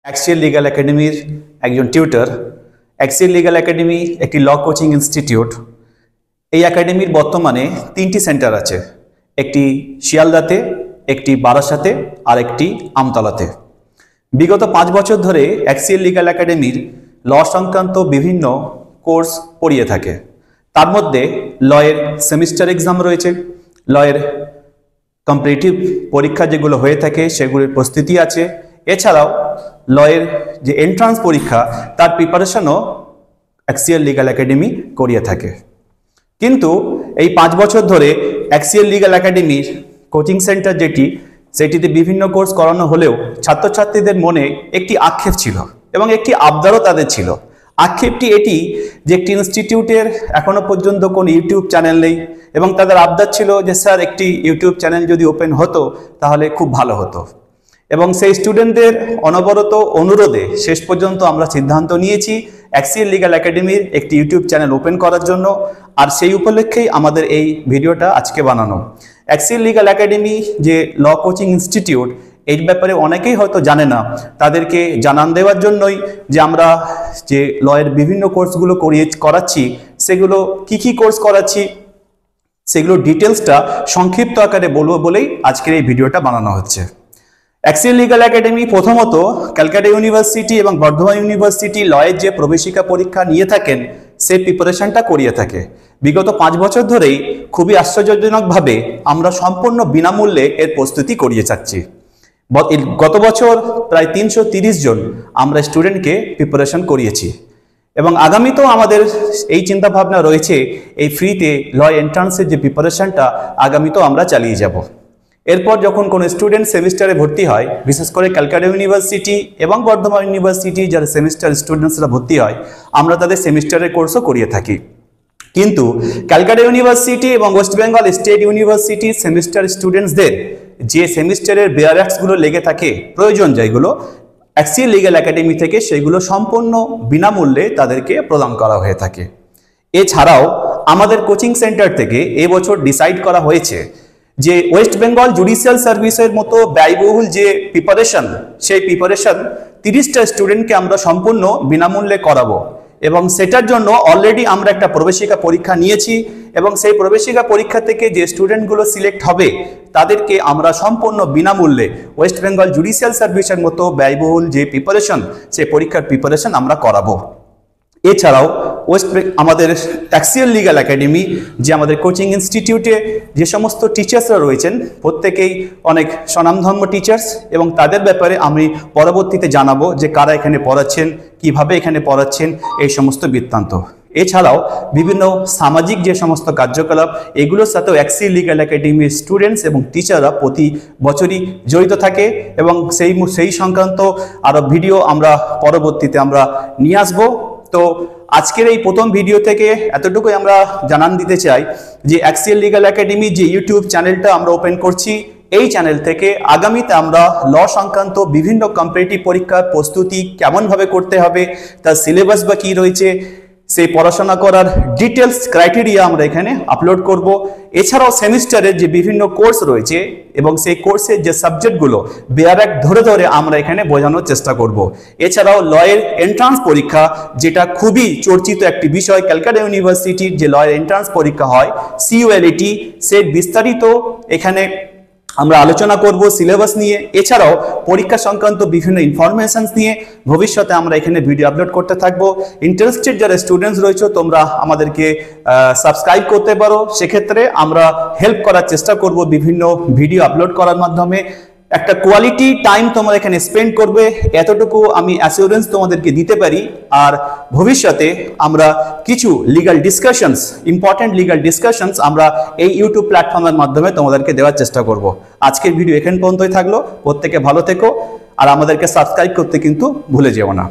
Axial legal একাডেমির একজন tutor. Axial legal academy একটি ল কোচিং ইনস্টিটিউট। এই একাডেমির বর্তমানে 3টি সেন্টার আছে, একটি শিয়ালদাতে, একটি বারাসাতে আর একটি আমতলাতে। বিগত 5 বছর ধরে অ্যাক্সিয়াল লিগ্যাল একাডেমির ল সংক্রান্ত বিভিন্ন কোর্স পড়িয়ে থাকে। তার মধ্যে লয়ের সেমিস্টার এক্সাম রয়েছে, লয়ের কম্পিটিটিভ পরীক্ষা যেগুলো হয়ে থাকে সেগুলির প্রস্তুতি আছে। এছাড়াও লয়ের যে এন্ট্রান্স পরীক্ষা তার প্রিপারেশনও অ্যাক্সিয়াল লিগ্যাল একাডেমি করিয়ে থাকে। কিন্তু এই 5 বছর ধরে অ্যাক্সিয়াল লিগ্যাল একাডেমির কোচিং সেন্টার সেটিতে বিভিন্ন কোর্স করানো হলেও ছাত্রছাত্রীদের মনে একটি আক্ষেপ ছিল এবং একটি আবদারও তাদের ছিল। আক্ষেপটি এটি যে একটি ইনস্টিটিউটের এখনো পর্যন্ত কোনো ইউটিউব চ্যানেল নেই এবং তাদের আবদার ছিল যে স্যার একটি ইউটিউব চ্যানেল যদি ওপেন হতো তাহলে খুব ভালো হতো। এবং সেই স্টুডেন্টদের অনবরত অনুরোধে শেষ পর্যন্ত আমরা সিদ্ধান্ত নিয়েছি অ্যাক্সিয়াল লিগ্যাল একাডেমির একটি ইউটিউব চ্যানেল ওপেন করার জন্য। আর সেই উপলক্ষেই আমাদের এই ভিডিওটা আজকে বানানো। অ্যাক্সিয়াল লিগ্যাল একাডেমি যে ল কোচিং ইনস্টিটিউট, এই ব্যাপারে অনেকেই হয়তো জানে না। তাদেরকে জানান দেওয়ার জন্যই যে আমরা যে লয়ের বিভিন্ন কোর্সগুলো করাচ্ছি সেগুলো কি কোর্স করাচ্ছি সেগুলোর ডিটেলসটা সংক্ষিপ্ত আকারে বলবো বলেই আজকের এই ভিডিওটা বানানো হচ্ছে। অ্যাক্সিয়াল লিগ্যাল একাডেমি প্রথমত ক্যালকাটা ইউনিভার্সিটি এবং বর্ধমান ইউনিভার্সিটি লয়ের যে প্রবেশিকা পরীক্ষা নিয়ে থাকেন সেই প্রিপারেশনটা করিয়ে থাকে। বিগত 5 বছর ধরেই খুবই আশ্চর্যজনকভাবে আমরা সম্পূর্ণ বিনামূল্যে এর প্রস্তুতি করিয়ে যাচ্ছি। গত বছর প্রায় 330 জন আমরা স্টুডেন্টকে প্রিপারেশন করিয়েছি এবং আগামীতেও আমাদের এই চিন্তাভাবনা রয়েছে এই ফ্রিতে ল এন্ট্রান্সের যে প্রিপারেশনটা আগামীতেও আমরা চালিয়ে যাব। এরপর যখন কোনো স্টুডেন্ট সেমিস্টারে ভর্তি হয়, বিশেষ করে ক্যালকাটা ইউনিভার্সিটি এবং বর্ধমান ইউনিভার্সিটি যারা সেমিস্টার স্টুডেন্টসরা ভর্তি হয়, আমরা তাদের সেমিস্টারের কোর্সও করিয়ে থাকি। কিন্তু ক্যালকাটা ইউনিভার্সিটি এবং West Bengal state university semester স্টুডেন্টসদের যে সেমিস্টারের বেয়ার অ্যাক্টসগুলো লেগে থাকে প্রয়োজন যেগুলো অ্যাক্সিয়াল লিগ্যাল একাডেমি থেকে সেগুলো সম্পূর্ণ বিনামূল্যে তাদেরকে প্রদান করা হয়ে থাকে। এছাড়াও আমাদের কোচিং সেন্টার থেকে এবছর ডিসাইড করা হয়েছে যে ওয়েস্ট বেঙ্গল জুডিশিয়াল সার্ভিসের মতো ব্যয়বহুল যে প্রিপারেশন, সেই প্রিপারেশন 30টা স্টুডেন্টকে আমরা সম্পূর্ণ বিনামূল্যে করাবো এবং সেটার জন্য অলরেডি আমরা একটা প্রবেশিকা পরীক্ষা নিয়েছি এবং সেই প্রবেশিকা পরীক্ষা থেকে যে স্টুডেন্টগুলো সিলেক্ট হবে তাদেরকে আমরা সম্পূর্ণ বিনামূল্যে ওয়েস্ট বেঙ্গল জুডিশিয়াল সার্ভিসের মতো ব্যয়বহুল যে প্রিপারেশন সেই পরীক্ষার প্রিপারেশন আমরা করাবো। এছাড়াও আমাদের অ্যাক্সিয়াল লিগ্যাল একাডেমি যে আমাদের কোচিং ইনস্টিটিউটে যে সমস্ত টিচার্সরা রয়েছেন প্রত্যেকেই অনেক স্বনামধন্য টিচার্স এবং তাদের ব্যাপারে আমি পরবর্তীতে জানাবো যে কারা এখানে পড়াচ্ছেন, কিভাবে এখানে পড়াচ্ছেন, এই সমস্ত বৃত্তান্ত। এছাড়াও বিভিন্ন সামাজিক যে সমস্ত কার্যকলাপ এগুলোর সাথেও অ্যাক্সিয়াল লিগ্যাল একাডেমির স্টুডেন্টস এবং টিচাররা প্রতি বছরই জড়িত থাকে এবং সেই সংক্রান্ত আরও ভিডিও আমরা পরবর্তীতে আমরা নিয়ে আসবো। তো আজকের এই প্রথম ভিডিও থেকে এতটুকুই আমরা জানান দিতে চাই যে অ্যাক্সিয়াল লিগ্যাল একাডেমি যে ইউটিউব চ্যানেলটা আমরা ওপেন করছি, এই চ্যানেল থেকে আগামীতে আমরা ল সংক্রান্ত বিভিন্ন কম্পিটিটিভ পরীক্ষার প্রস্তুতি কেমনভাবে করতে হবে, তার সিলেবাস বা কী রয়েছে, সেই পড়াশোনা করার ডিটেলস ক্রাইটেরিয়া আমরা এখানে আপলোড করব। এছাড়াও সেমিস্টারের যে বিভিন্ন কোর্স রয়েছে এবং সেই কোর্সের যে সাবজেক্টগুলো বেয়ার অ্যাক্ট ধরে ধরে আমরা এখানে বোঝানোর চেষ্টা করব। এছাড়াও লয়ের এন্ট্রান্স পরীক্ষা যেটা খুবই চর্চিত একটি বিষয়, ক্যালকাটা ইউনিভার্সিটির যে লয়ের এন্ট্রান্স পরীক্ষা হয় CULET, সে বিস্তারিত এখানে আমরা আলোচনা করব সিলেবাস নিয়ে। এছাড়াও পরীক্ষা সংক্রান্ত বিভিন্ন ইনফরমেশনস নিয়ে ভবিষ্যতে আমরা এখানে ভিডিও আপলোড করতে থাকবো। ইন্টারেস্টেড যারা স্টুডেন্টস রয়েছে তোমরা আমাদেরকে সাবস্ক্রাইব করতে পারো, সেক্ষেত্রে আমরা হেল্প করার চেষ্টা করব বিভিন্ন ভিডিও আপলোড করার মাধ্যমে। একটা কোয়ালিটি টাইম তোমরা এখানে স্পেন্ড করবে, এতটুকু আমি অ্যাসিওরেন্স তোমাদেরকে দিতে পারি। আর ভবিষ্যতে আমরা কিছু legal discussions, important legal discussions আমরা এই ইউটিউব প্ল্যাটফর্মের মাধ্যমে তোমাদেরকে দেওয়ার চেষ্টা করব। আজকের ভিডিও এখান পর্যন্তই থাকলো। প্রত্যেকে ভালো থেকো আর আমাদেরকে সাবস্ক্রাইব করতে কিন্তু ভুলে যেও না।